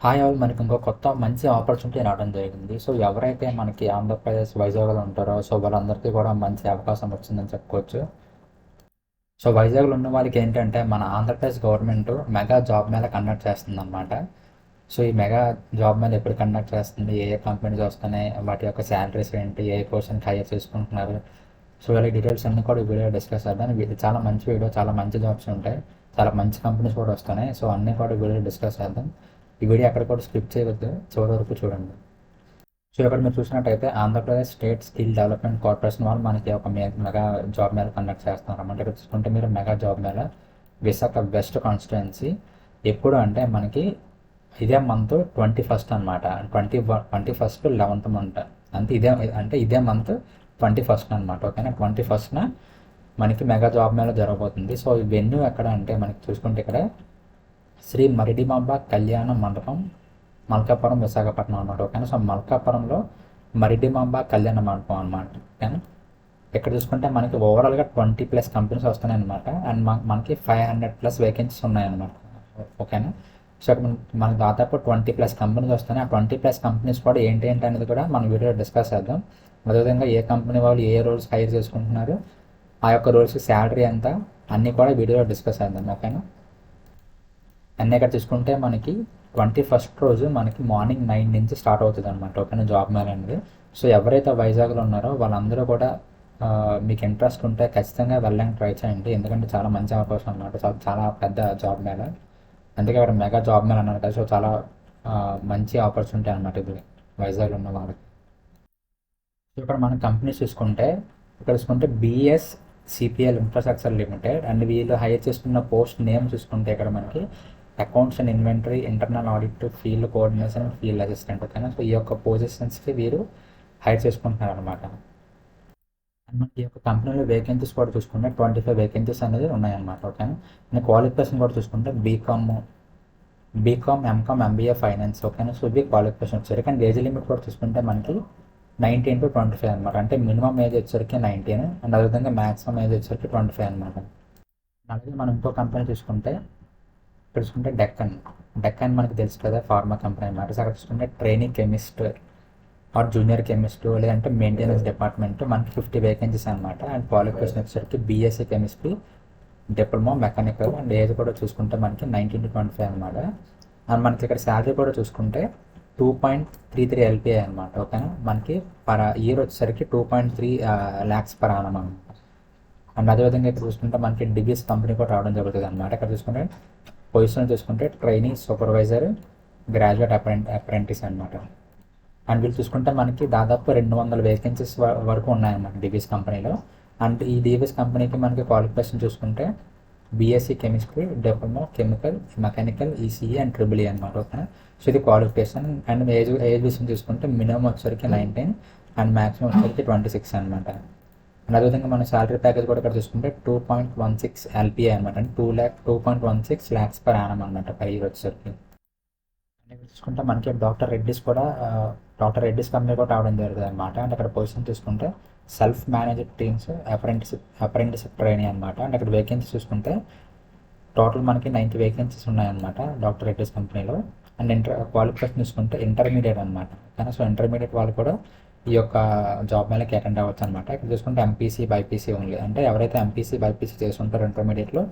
Hi all మనకి ఇంకో కొత్త మంచి ఆపర్చునిటీ రావడం జరిగింది. సో ఎవరైతే మనకి ఆంధ్రప్రదేశ్ వైజాగ్లో ఉంటారో సో వాళ్ళందరికీ కూడా మంచి అవకాశం వచ్చిందని చెప్పుకోవచ్చు. సో వైజాగ్లో ఉన్న వాళ్ళకి ఏంటంటే మన Andhra Pradesh government mega job Mela conduct చేస్తుంది అనమాట. సో ఈ మెగా జాబ్ మేళా ఎప్పుడు కండక్ట్ చేస్తుంది, ఏ ఏ కంపెనీస్ వస్తున్నాయి, వాటి యొక్క శాలరీస్ ఏంటి, ఏ పర్సన్కి హైర్ చేసుకుంటున్నారు, సో వీళ్ళ డీటెయిల్స్ అన్నీ కూడా ఈ వీడియో డిస్కస్ చేద్దాం. ఇది చాలా మంచి వీడియో, చాలా మంచి జాబ్స్ ఉంటాయి, చాలా మంచి కంపెనీస్ కూడా వస్తున్నాయి. సో అన్నీ కూడా ఈ వీడియో డిస్కస్ చేద్దాం. ఈ వీడియో ఎక్కడ కూడా స్కిప్ చేయవద్దు, చివరి వరకు చూడండి. సో ఇక్కడ మీరు చూసినట్టయితే Andhra Pradesh state skill development corporation వాళ్ళు మనకి ఒక మెగా జాబ్ మేళా కండక్ట్ చేస్తున్నారు అన్నమాట. ఇక్కడ చూసుకుంటే మీరు mega job Mela Visakha west constituency ఎప్పుడు అంటే మనకి ఇదే మంత్ 21st అనమాట. 21st 11th మంత్ అంటే ఇదే మంత్ 21st అనమాట. ఓకేనా, 21st మనకి మెగా జాబ్ మేళా జరగబోతుంది. సో ఈ వెన్యూ ఎక్కడ అంటే మనకి చూసుకుంటే ఇక్కడ శ్రీ మరిడిమాంబ కళ్యాణ మండపం, మల్కాపురం, విశాఖపట్నం అనమాట. ఓకేనా, సో మల్కాపురంలో మరిడిమాంబ కళ్యాణ మండపం అనమాట. ఓకేనా, ఇక్కడ చూసుకుంటే మనకి ఓవరాల్గా 20+ కంపెనీస్ వస్తున్నాయి అనమాట. అండ్ మనకి 500+ వేకెన్సీస్ ఉన్నాయన్నమాట. ఓకేనా, సో ఇక్కడ మనకి దాదాపు 20+ కంపెనీస్ వస్తున్నాయి. ఆ 20+ కంపెనీస్ కూడా ఏంటి అనేది కూడా మన వీడియోలో డిస్కస్ చేద్దాం. అదేవిధంగా ఏ కంపెనీ వాళ్ళు ఏ రోల్స్ హైర్ చేసుకుంటున్నారు, ఆ యొక్క రోల్స్ శాలరీ ఎంత, అన్నీ కూడా వీడియోలో డిస్కస్ చేద్దాం. ఓకేనా, అన్నీ ఇక్కడ చూసుకుంటే మనకి 21st రోజు మనకి మార్నింగ్ 9 నుంచి స్టార్ట్ అవుతుంది అనమాట. ఓకేనా, జాబ్ మేళా అనేది. సో ఎవరైతే వైజాగ్లో ఉన్నారో వాళ్ళందరూ కూడా మీకు ఇంట్రెస్ట్ ఉంటే ఖచ్చితంగా వెళ్ళడానికి ట్రై చేయండి. ఎందుకంటే చాలా మంచి అవకాశం అనమాట, చాలా పెద్ద జాబ్ మేళా. అందుకే అక్కడ మెగా జాబ్ మేళా అన్నారు కదా. సో చాలా మంచి ఆపర్చునిటీ అనమాట ఇది వైజాగ్లో ఉన్న వాళ్ళకి. సో ఇక్కడ మన కంపెనీస్ చూసుకుంటే BS CPL infrastructure limited. And వీళ్ళు హైర్ చేసుకున్న పోస్ట్ నేమ్ చూసుకుంటే ఇక్కడ మనకి accounts and inventory, internal audit, field coordination, field assistant. ఓకేనా, సో ఈ యొక్క పొజిషన్స్కి వీరు హైర్ చేసుకుంటున్నారు అనమాట. అండ్ మనకి ఈ యొక్క కంపెనీలో వేకెన్సీస్ కూడా చూసుకుంటే 25 వేకెన్సీస్ అనేది ఉన్నాయన్నమాట. ఓకేనా, అండ్ క్వాలిఫికేషన్ కూడా చూసుకుంటే బీకామ్, ఎంకామ్, ఎంబీఏ, ఫైనాన్స్. ఓకేనా, సో ఇవి క్వాలిఫికేషన్ వచ్చారు. కానీ ఏజ్ లిమిట్ కూడా చూసుకుంటే మనకి 19 to 25 అనమాట. అంటే మినిమం ఏజ్ వచ్చేసరికి 19 అండ్ అదేవిధంగా మ్యాక్సిమం ఏజ్ వచ్చేసరికి 25 అనమాట. అలాగే మనం ఇంకో కంపెనీ చూసుకుంటే డెక్కన్ మనకి తెలుసు కదా, ఫార్మా కంపెనీ అనమాట. సో అక్కడ చూసుకుంటే training chemist or junior chemist లేదంటే మెయింటెనెన్స్ డిపార్ట్మెంట్ మనకి 50 వేకెన్సీస్ అనమాట. అండ్ క్వాలిఫికేషన్ వచ్చేసరికి BSc chemistry, diploma mechanical. And age కూడా చూసుకుంటే మనకి 19 to 25 అనమాట. అండ్ మనకి ఇక్కడ శాలరీ కూడా చూసుకుంటే 2.33 LPA అనమాట. ఓకేనా, మనకి పర్ ఇయర్ వచ్చేసరికి 2.3 lakhs per annum అనమాట. అండ్ అదేవిధంగా ఇక్కడ చూసుకుంటే మనకి డిబిఎస్ కంపెనీ కూడా రావడం జరుగుతుంది అనమాట. ఇక్కడ చూసుకుంటే పొజిషన్ చూసుకుంటే ట్రైనింగ్ సూపర్వైజర్, గ్రాడ్యుయేట్ అప్రెంటిస్ అనమాట. అండ్ వీళ్ళు చూసుకుంటే మనకి దాదాపు 200 వేకెన్సీస్ వరకు ఉన్నాయన్నమాట డిబిఎస్ కంపెనీలో. అండ్ ఈ డిబిఎస్ కంపెనీకి మనకి క్వాలిఫికేషన్ చూసుకుంటే BSc chemistry, diploma chemical, mechanical, ECE and triple E అనమాట. ఓకేనా, సో ఇది క్వాలిఫికేషన్. అండ్ ఏజ్ విషయం చూసుకుంటే మినిమం వచ్చేసరికి 19 అండ్ మ్యాక్సిమం వచ్చేసరికి 26 అనమాట. అండ్ అదేవిధంగా మన శాలరీ ప్యాకేజ్ కూడా ఇక్కడ చూసుకుంటే 2.16 LPA అనమాట. అంటే 2.16 lakhs per annum అనమాట పర్ ఇయర్ వచ్చేసరికి. అండ్ చూసుకుంటే మనకి డాక్టర్ రెడ్డిస్ కంపెనీ కూడా రావడం జరుగుతుంది అనమాట. అంటే అక్కడ పొజిషన్ చూసుకుంటే self managed teams, apprenticeship training అనమాట. అండ్ అక్కడ వేకెన్సీస్ చూసుకుంటే టోటల్ మనకి 90 వేకెన్సీస్ ఉన్నాయన్నమాట డాక్టర్ రెడ్డిస్ కంపెనీలో. అండ్ క్వాలిఫికేషన్ చూసుకుంటే ఇంటర్మీడియట్ అనమాట. కానీ సో ఇంటర్మీడియట్ వాళ్ళు కూడా ఈ యొక్క జాబ్ మేళకి అటెండ్ అవ్వచ్చు అనమాట. ఇక్కడ చూసుకుంటే ఎంపీసీ, బైపీసీ ఓన్లీ. అంటే ఎవరైతే ఎంపీసీ, బైపీసీ చేస్తుంటారో ఇంటర్మీడియట్లో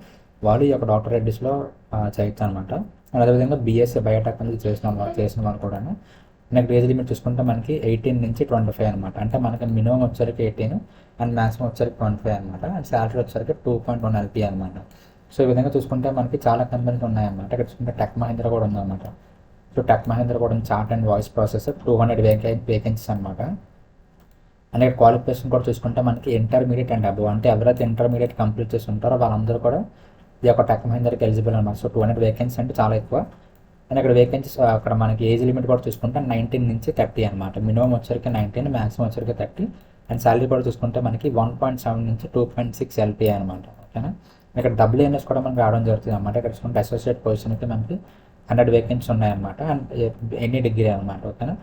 వాళ్ళు ఈ యొక్క డాక్టర్ రెడ్డిస్లో చేయొచ్చు అనమాట. అండ్ అదేవిధంగా బీఎస్సీ బయోటెక్నాలజీ చేసిన వాళ్ళు కూడా. నెక్స్ట్ ఏజ్ లిమిట్ చూసుకుంటే మనకి 18 నుంచి 25 అనమాట. అంటే మనకి మినిమం వచ్చరికి 18 అండ్ మ్యాక్సిమం వచ్చరికి 25 అనమాట. అండ్ శాలరీ వచ్చరికి 2.1 LPA అనమాట. సో ఈ విధంగా చూసుకుంటే మనకి చాలా కంపెనీస్ ఉన్నాయన్నమాట. ఇక్కడ చూసుకుంటే టెక్ మహీంద్రా కూడా ఉందన్నమాట. సో టెక్ మహీంద్రా కూడా chart and voice processor 200 vacancies అనమాట. అండ్ ఇక్కడ క్వాలిఫికేషన్ కూడా చూసుకుంటే మనకి ఇంటర్మీడియట్ అండ్ అబవ్. అంటే ఎవరైతే ఇంటర్మీడియట్ కంప్లీట్ చేసి ఉంటారో వాళ్ళందరూ కూడా ఈ యొక్క టెక్ మహీంద్రాకి ఎలిజిబుల్ అనమాట. సో 200 వేకెన్సీ అంటే చాలా ఎక్కువ. అండ్ ఇక్కడ వేకెన్సీస్ అక్కడ మనకి ఏజ్ లిమిట్ కూడా చూసుకుంటే 19 నుంచి 30 అనమాట. మినిమం వచ్చరికి 19, మ్యాక్సిమం వచ్చరికి 30. అండ్ శాలరీ కూడా చూసుకుంటే మనకి 1.7 నుంచి 2.6 LPA అనమాట. ఓకేనా, ఇక్కడ WNS కూడా మనకి రావడం జరుగుతుంది అనమాట. ఇక్కడ చూసుకుంటే అసోసియేట్ పొజిషన్కి మనకి 100 వేకెన్సీ ఉన్నాయన్నమాట. అండ్ ఎనీ డిగ్రీ అనమాట. ఓకేనా,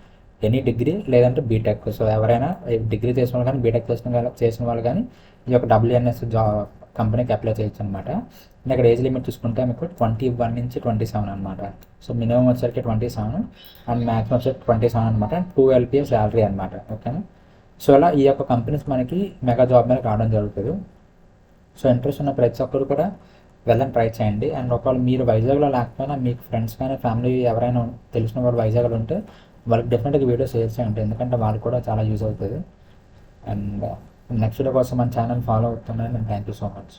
ఎనీ డిగ్రీ లేదంటే బీటెక్. సో ఎవరైనా డిగ్రీ చేసిన వాళ్ళు కానీ బీటెక్ చేసిన వాళ్ళు కానీ ఈ యొక్క WNS కంపెనీకి అప్లై చేయొచ్చు అనమాట. అండ్ ఇక్కడ ఏజ్ లిమిట్ చూసుకుంటే మీకు 21 నుంచి 27 అనమాట. సో మినిమం వచ్చేసరికి 27 అండ్ మ్యాక్సిమం వచ్చేసరికి 27 అనమాట. 2 LPA శాలరీ అనమాట. ఓకేనా. సో అలా ఈ యొక్క కంపెనీస్ మనకి మెగా జాబ్ మీద రావడం జరుగుతుంది. సో ఇంట్రెస్ట్ ఉన్న ప్రతి ఒక్కరు కూడా వెళ్ళని ట్రై చేయండి. అండ్ ఒకవేళ మీరు వైజాగ్లో లేకపోయినా మీకు ఫ్రెండ్స్ కానీ ఫ్యామిలీ ఎవరైనా తెలిసిన వాళ్ళు వైజాగ్లో ఉంటే వాళ్ళకి డెఫినెట్గా వీడియో షేర్ చేయండి, ఎందుకంటే వాళ్ళు కూడా చాలా యూజ్ అవుతుంది. అండ్ నెక్స్ట్ వీడియో కోసం మన ఛానల్ ఫాలో అవుతున్నాను. And thank you so much.